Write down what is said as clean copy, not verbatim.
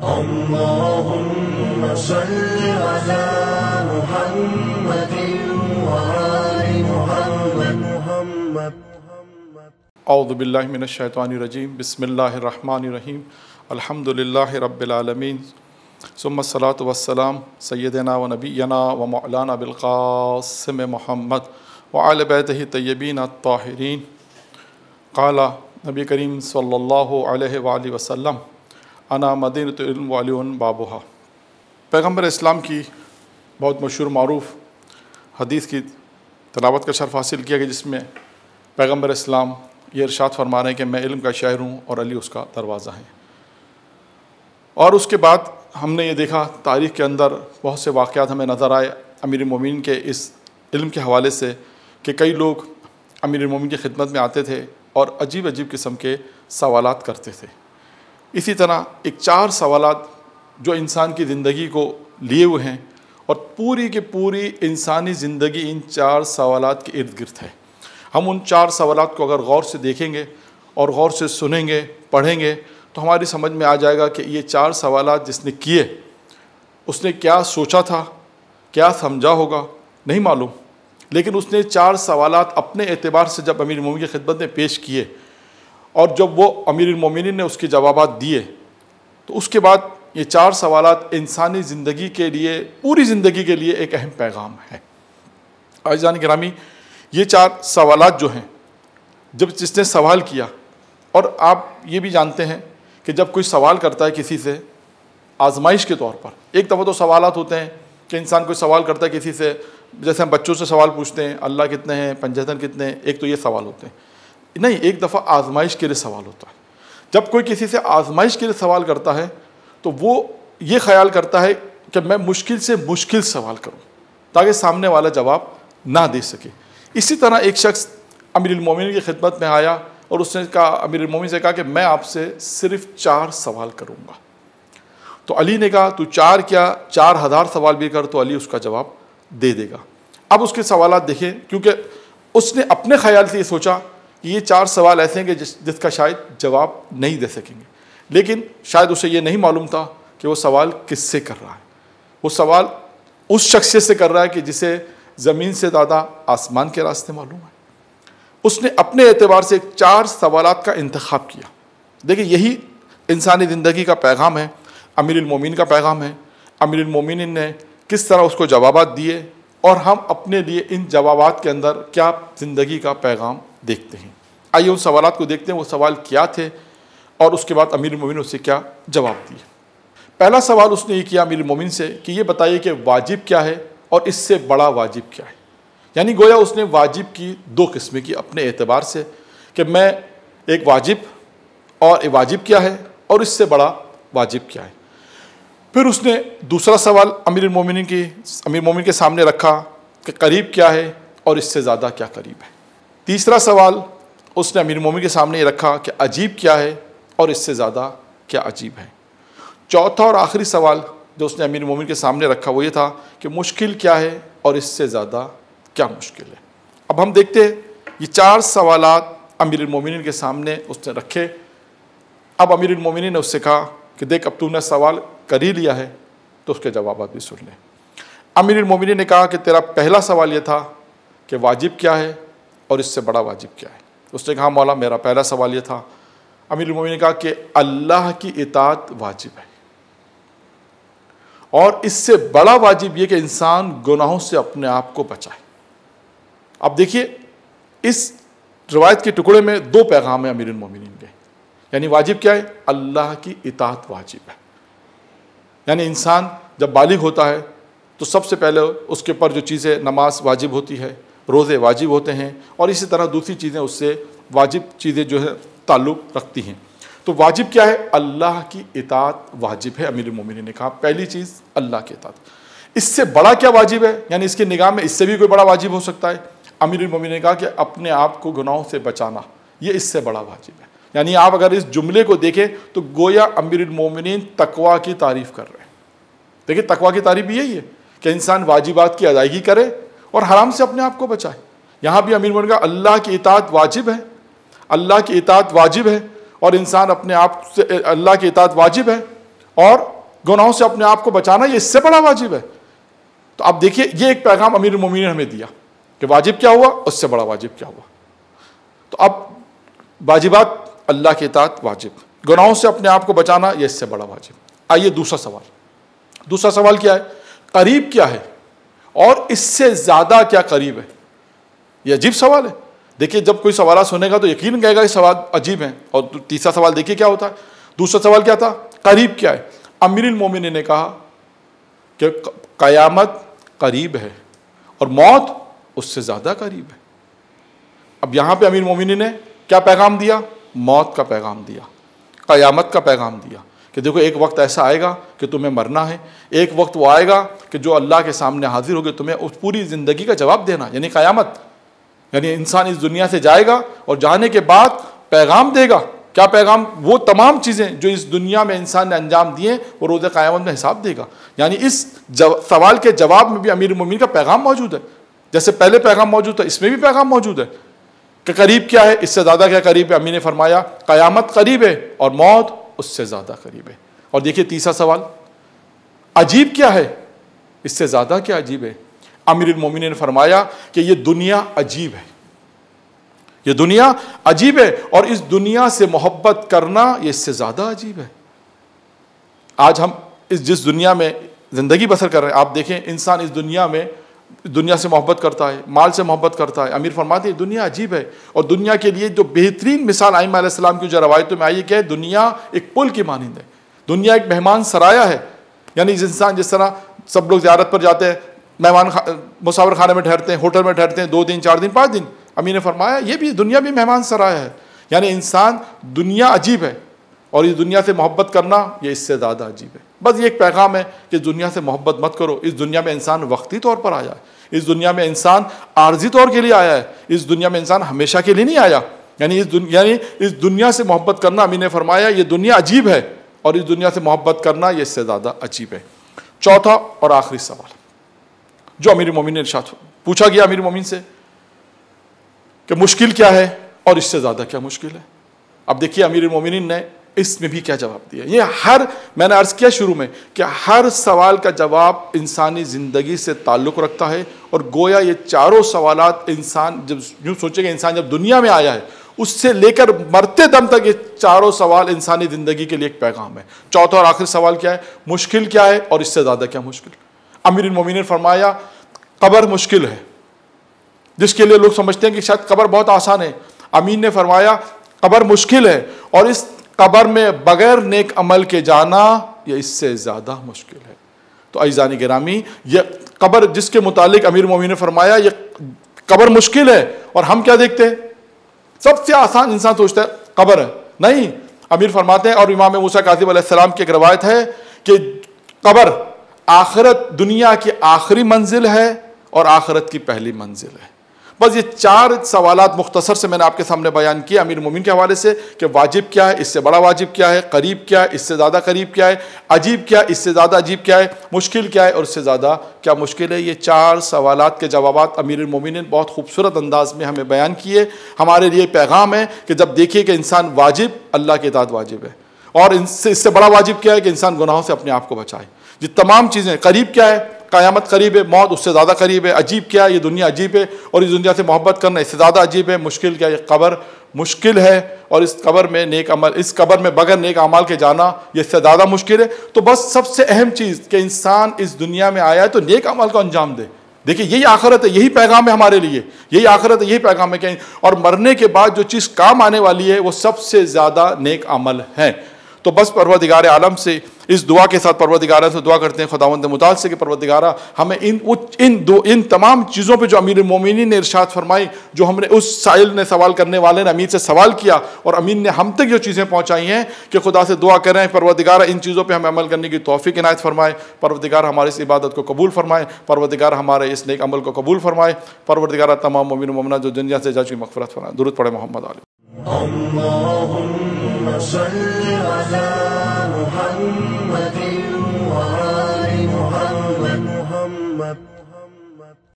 اللهم صل على محمد وآل محمد. اعوذ باللہ من الشیطان الرجیم. بسم اللہ الرحمن الرحیم. الحمد للہ رب العالمین، ثم الصلاۃ والسلام سیدنا و نبینا و مولانا بالقاسم محمد وآل بیتہ طیبین الطاہرین. قال نبی کریم صلی اللہ علیہ وآلہ وسلم انا مدینۃ العلم وعلی بابھا. پیغمبر اسلام کی بہت مشہور معروف حدیث کی تلاوت کا شرف حاصل کیا گیا، جس میں پیغمبر اسلام یہ ارشاد فرما رہے ہیں کہ میں علم کا شاعر ہوں اور علی اس کا دروازہ ہے. اور اس کے بعد ہم نے یہ دیکھا تاریخ کے اندر بہت سے واقعات ہمیں نظر آئے امیر المومنین کے اس علم کے حوالے سے کہ کئی لوگ امیر المومنین کی خدمت میں آتے تھے اور عجیب عجیب قسم کے سوالات کرتے تھے. اسی طرح ایک 4 سوالات جو انسان کی زندگی کو لیے ہوئے ہیں اور پوری کی پوری انسانی زندگی ان 4 سوالات کے ارد گرد ہے. ہم ان 4 سوالات کو اگر غور سے دیکھیں گے اور غور سے سنیں گے، پڑھیں گے، تو ہماری سمجھ میں آ جائے گا کہ یہ 4 سوالات جس نے کیے اس نے کیا سوچا تھا، کیا سمجھا ہوگا، نہیں معلوم. لیکن اس نے 4 سوالات اپنے اعتبار سے جب امیر المومنین کی خدمت میں پیش کیے اور جب وہ امیر المومنین نے اس کے جوابات دیے، تو اس کے بعد یہ 4 سوالات انسانی زندگی کے لیے، پوری زندگی کے لیے ایک اہم پیغام ہے. عزیزان گرامی، یہ 4 سوالات جو ہیں، جب جس نے سوال کیا، اور آپ یہ بھی جانتے ہیں کہ جب کوئی سوال کرتا ہے کسی سے آزمائش کے طور پر، ایک دفعہ تو سوالات ہوتے ہیں کہ انسان کوئی سوال کرتا ہے کسی سے، جیسے ہم بچوں سے سوال پوچھتے ہیں اللہ کتنے ہیں، پنجتن کتنے ہیں، ایک تو یہ سوال ہوتے ہیں. نہیں، ایک دفعہ آزمائش کے لیے سوال ہوتا ہے. جب کوئی کسی سے آزمائش کے لیے سوال کرتا ہے تو وہ یہ خیال کرتا ہے کہ میں مشکل سے مشکل سوال کروں تاکہ سامنے والا جواب نہ دے سکے. اسی طرح ایک شخص امیر المومنین کی خدمت میں آیا اور اس نے کہا، امیر المومنین سے کہا کہ میں آپ سے صرف 4 سوال کروں گا. تو علی نے کہا تو 4 کیا 4000 سوال بھی کر تو علی اس کا جواب دے دے گا. اب اس کے سوالات دیکھیں، کیونکہ اس نے اپنے خیال سے یہ سوچا کہ یہ 4 سوال ایسے ہیں کہ جس کا شاید جواب نہیں دے سکیں گے، لیکن شاید اسے یہ نہیں معلوم تھا کہ وہ سوال کس سے کر رہا ہے. وہ سوال اس شخصیت سے کر رہا ہے کہ جسے زمین سے زیادہ آسمان کے راستے معلوم ہے. اس نے اپنے اعتبار سے 4 سوالات کا انتخاب کیا. دیکھیں، یہی انسانی زندگی کا پیغام ہے، امیر المومنین کا پیغام ہے. امیر المومنین نے کس طرح اس کو جوابات دیے اور ہم اپنے لیے ان جوابات کے اندر کیا زندگی کا پیغام دیکھتے ہیں. آئیے ان سوالات کو دیکھتے ہیں، وہ سوال کیا تھے اور اس کے بعد امیر المومنین اس سے کیا جواب دیے. پہلا سوال اس نے یہ کیا امیر المومنین سے کہ یہ بتائیے کہ واجب کیا ہے اور اس سے بڑا واجب کیا ہے. یعنی گویا اس نے واجب کی 2 قسمیں کی اپنے اعتبار سے کہ میں ایک واجب اور واجب کیا ہے اور اس سے بڑا واجب کیا ہے. پھر اس نے دوسرا سوال امیر المومنین کے سامنے رکھا کہ قریب کیا ہے اور اس سے زیادہ کیا قریب ہے. تیسرا سوال اس نے امیر المومنین کے سامنے یہ رکھا کہ عجیب کیا ہے اور اس سے زیادہ کیا عجیب ہے. چوتھا اور آخری سوال جو اس نے امیر المومنین کے سامنے رکھا وہ یہ تھا کہ مشکل کیا ہے اور اس سے زیادہ کیا مشکل ہے. اب ہم دیکھتے ہیں یہ 4 سوالات امیر المومنین کے سامنے اس نے رکھے. اب امیر المومنین نے اس سے کہا کہ دیکھ، اب تو نے سوال کر ہی لیا ہے تو اس کے جوابات بھی سن لیں. امیر المومنین نے کہا کہ تیرا پہلا سوال یہ تھا کہ واجب کیا ہے اور اس سے بڑا واجب کیا ہے. اس نے کہا مولا میرا پہلا سوال یہ تھا. امیر المومنین نے کہا کہ اللہ کی اطاعت واجب ہے اور اس سے بڑا واجب یہ کہ انسان گناہوں سے اپنے آپ کو بچائے. اب دیکھیے، اس روایت کے ٹکڑے میں 2 پیغام ہیں امیر المومنین کے. یعنی واجب کیا ہے؟ اللہ کی اطاعت واجب ہے. یعنی انسان جب بالغ ہوتا ہے تو سب سے پہلے اس کے اوپر جو چیزیں، نماز واجب ہوتی ہے، روزے واجب ہوتے ہیں، اور اسی طرح دوسری چیزیں اس سے واجب چیزیں جو ہے تعلق رکھتی ہیں. تو واجب کیا ہے؟ اللہ کی اطاعت واجب ہے. امیر المومنین نے کہا پہلی چیز اللہ کی اطاعت. اس سے بڑا کیا واجب ہے؟ یعنی اس کی نگاہ میں اس سے بھی کوئی بڑا واجب ہو سکتا ہے. امیر المومنین نے کہا کہ اپنے آپ کو گناہوں سے بچانا، یہ اس سے بڑا واجب ہے. یعنی آپ اگر اس جملے کو دیکھیں تو گویا امیر المومنین تقویٰ کی تعریف کر رہے ہیں. دیکھیں، تقویٰ کی تعریف یہی ہے کہ انسان واجبات کی ادائیگی کرے اور حرام سے اپنے آپ کو بچائے. یہاں بھی امیر المومنین کا اللہ کی اطاعت واجب ہے، اللہ کی اطاعت واجب ہے، اور انسان اپنے آپ سے، اللہ کی اطاعت واجب ہے اور گناہوں سے اپنے آپ کو بچانا یہ اس سے بڑا واجب ہے. تو اب دیکھیے یہ ایک پیغام امیر المومنین نے ہمیں دیا کہ واجب کیا ہوا، اس سے بڑا واجب کیا ہوا. تو اب واجبات اللہ کی اطاعت واجب، گناہوں سے اپنے آپ کو بچانا یہ اس سے بڑا واجب. آئیے دوسرا سوال کیا ہے؟ قریب کیا ہے اور اس سے زیادہ کیا قریب ہے؟ یہ عجیب سوال ہے. دیکھیے جب کوئی سوالات سنے گا تو یقین کہے گا یہ سوال عجیب ہیں. اور تیسرا سوال دیکھیے کیا ہوتا ہے. دوسرا سوال کیا تھا؟ قریب کیا ہے. امیر المومنین نے کہا کہ قیامت قریب ہے اور موت اس سے زیادہ قریب ہے. اب یہاں پہ امیر المومنین نے کیا پیغام دیا؟ موت کا پیغام دیا، قیامت کا پیغام دیا کہ دیکھو ایک وقت ایسا آئے گا کہ تمہیں مرنا ہے، ایک وقت وہ آئے گا کہ جو اللہ کے سامنے حاضر ہوگے تمہیں اس پوری زندگی کا جواب دینا، یعنی قیامت. یعنی انسان اس دنیا سے جائے گا اور جانے کے بعد پیغام دے گا. کیا پیغام؟ وہ تمام چیزیں جو اس دنیا میں انسان نے انجام دیے وہ روز قیامت میں حساب دے گا. یعنی اس سوال کے جواب میں بھی امیر المومنین کا پیغام موجود ہے. جیسے پہلے پیغام موجود تھا اس میں بھی پیغام موجود ہے کہ قریب کیا ہے، اس سے زیادہ کیا قریب ہے. امیر نے فرمایا قیامت قریب ہے اور موت اس سے زیادہ قریب ہے. اور دیکھیے تیسرا سوال، عجیب کیا ہے، اس سے زیادہ کیا عجیب ہے. امیر المومنین نے فرمایا کہ یہ دنیا عجیب ہے، یہ دنیا عجیب ہے اور اس دنیا سے محبت کرنا یہ اس سے زیادہ عجیب ہے. آج ہم جس دنیا میں زندگی بسر کر رہے ہیں، آپ دیکھیں انسان اس دنیا میں دنیا سے محبت کرتا ہے، مال سے محبت کرتا ہے. امیر فرماتے ہیں دنیا عجیب ہے اور دنیا کے لیے جو بہترین مثال ائمہ علیہ السلام کی جو روایتوں میں آئی کہ دنیا ایک پل کی مانند ہے، دنیا ایک مہمان سرایا ہے. یعنی جس طرح سب لوگ زیارت پر جاتے ہیں، مہمان مسافر خانے میں ٹھہرتے ہیں، ہوٹل میں ٹھہرتے ہیں 2 دن 4 دن 5 دن، امیر نے فرمایا یہ بھی دنیا بھی مہمان سرایا ہے. یعنی انسان دنیا عجیب ہے اور اس دنیا سے محبت کرنا یہ اس سے زیادہ عجیب ہے. بس یہ ایک پیغام ہے کہ دنیا سے محبت مت کرو. اس دنیا میں انسان وقتی طور پر آیا ہے، اس دنیا میں انسان عارضی طور کے لیے آیا ہے، اس دنیا میں انسان ہمیشہ کے لیے نہیں آیا. یعنی اس دنیا سے محبت کرنا امیر نے فرمایا یہ دنیا عجیب ہے اور اس دنیا سے محبت کرنا یہ اس سے زیادہ عجیب ہے. چوتھا اور آخری سوال جو امیر المومنین نے ارشاد پوچھا گیا امیر المومنین سے کہ مشکل کیا ہے اور اس سے زیادہ کیا مشکل ہے. اب دیکھیے امیر المومنین نے اس میں بھی کیا جواب دیا. یہ میں نے عرض کیا شروع میں کہ ہر سوال کا جواب انسانی زندگی سے تعلق رکھتا ہے اور گویا یہ چاروں سوالات انسان جب یوں سوچے کہ انسان جب دنیا میں آیا ہے اس سے لے کر مرتے دم تک یہ چاروں سوال انسانی زندگی کے لیے ایک پیغام ہے. چوتھا اور آخری سوال کیا ہے؟ مشکل کیا ہے اور اس سے زیادہ کیا مشکل. امیر المومنین نے فرمایا قبر مشکل ہے، جس کے لیے لوگ سمجھتے ہیں کہ شاید قبر بہت آسان ہے. امیر نے فرمایا قبر مشکل ہے اور اس قبر میں بغیر نیک عمل کے جانا یہ اس سے زیادہ مشکل ہے. تو عزیزان گرامی یہ قبر جس کے متعلق امیر المومنین نے فرمایا یہ قبر مشکل ہے اور ہم کیا دیکھتے ہیں؟ سب سے آسان انسان سوچتا ہے قبر ہے. نہیں، امیر فرماتے ہیں اور امام موسیٰ کاظم علیہ السلام کی ایک روایت ہے کہ قبر آخرت دنیا کی آخری منزل ہے اور آخرت کی پہلی منزل ہے. بس یہ 4 سوالات مختصر سے میں نے آپ کے سامنے بیان کیا امیر المومنین کے حوالے سے کہ واجب کیا ہے، اس سے بڑا واجب کیا ہے، قریب کیا ہے، اس سے زیادہ قریب کیا ہے، عجیب کیا ہے، اس سے زیادہ عجیب کیا ہے، مشکل کیا ہے اور اس سے زیادہ کیا مشکل ہے. یہ 4 سوالات کے جوابات امیر المومنین بہت خوبصورت انداز میں ہمیں بیان کیے. ہمارے لیے پیغام ہے کہ جب دیکھیے کہ انسان واجب اللہ کی اطاعت واجب ہے اور اس سے بڑا واجب کیا ہے کہ انسان گناہوں سے اپنے آپ کو بچائے. یہ تمام چیزیں قریب کیا ہے؟ قیامت قریب ہے، موت اس سے زیادہ قریب ہے. عجیب کیا ہے؟ یہ دنیا عجیب ہے اور اس دنیا سے محبت کرنا اس سے زیادہ عجیب ہے. مشکل کیا ہے؟ یہ قبر مشکل ہے اور اس قبر میں بغیر نیک اعمال کے جانا یہ اس سے زیادہ مشکل ہے. تو بس سب سے اہم چیز کہ انسان اس دنیا میں آیا ہے تو نیک عمل کو انجام دے. دیکھیے یہی آخرت ہے، یہی پیغام ہے ہمارے لیے، یہی آخرت ہے، یہی پیغام ہے کہ اور مرنے کے بعد جو چیز کام آنے والی ہے وہ سب سے زیادہ نیک عمل ہے. تو بس پروردگار عالم سے اس دعا کے ساتھ پروردگار سے دعا کرتے ہیں خداوند متعال سے کہ پروردگارہ ہمیں ان تمام چیزوں پہ جو امیر المومنین نے ارشاد فرمائی، جو ہم نے اس سائل نے سوال کرنے والے نے امیر سے سوال کیا اور امیر نے ہم تک جو چیزیں پہنچائی ہیں کہ خدا سے دعا کریں پروردگارہ ان چیزوں پہ ہمیں عمل کرنے کی توفیق عنایت فرمائے. پروردگار ہماری اس عبادت کو قبول فرمائے. پروردگار ہمارے اس نیک عمل کو قبول فرمائے. پروردگارہ تمام مومن و مومنات جو دنیا سے جا چکی مغفرت فرمائے. درود پڑھے محمد علیہ. اللهم صل على محمد وآل محمد